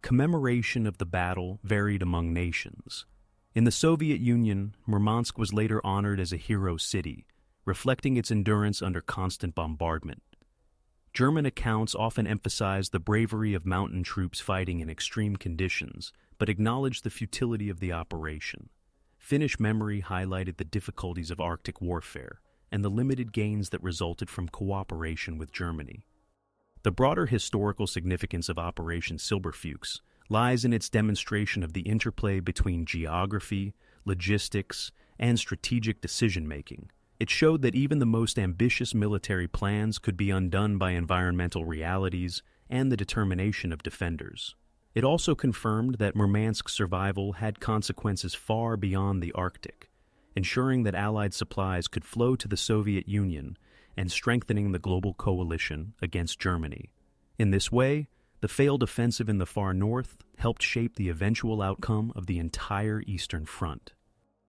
Commemoration of the battle varied among nations. In the Soviet Union, Murmansk was later honored as a hero city, reflecting its endurance under constant bombardment. German accounts often emphasize the bravery of mountain troops fighting in extreme conditions, but acknowledge the futility of the operation. Finnish memory highlighted the difficulties of Arctic warfare and the limited gains that resulted from cooperation with Germany. The broader historical significance of Operation Silberfuchs lies in its demonstration of the interplay between geography, logistics, and strategic decision-making. It showed that even the most ambitious military plans could be undone by environmental realities and the determination of defenders. It also confirmed that Murmansk's survival had consequences far beyond the Arctic, ensuring that Allied supplies could flow to the Soviet Union and strengthening the global coalition against Germany. In this way, the failed offensive in the far north helped shape the eventual outcome of the entire Eastern Front.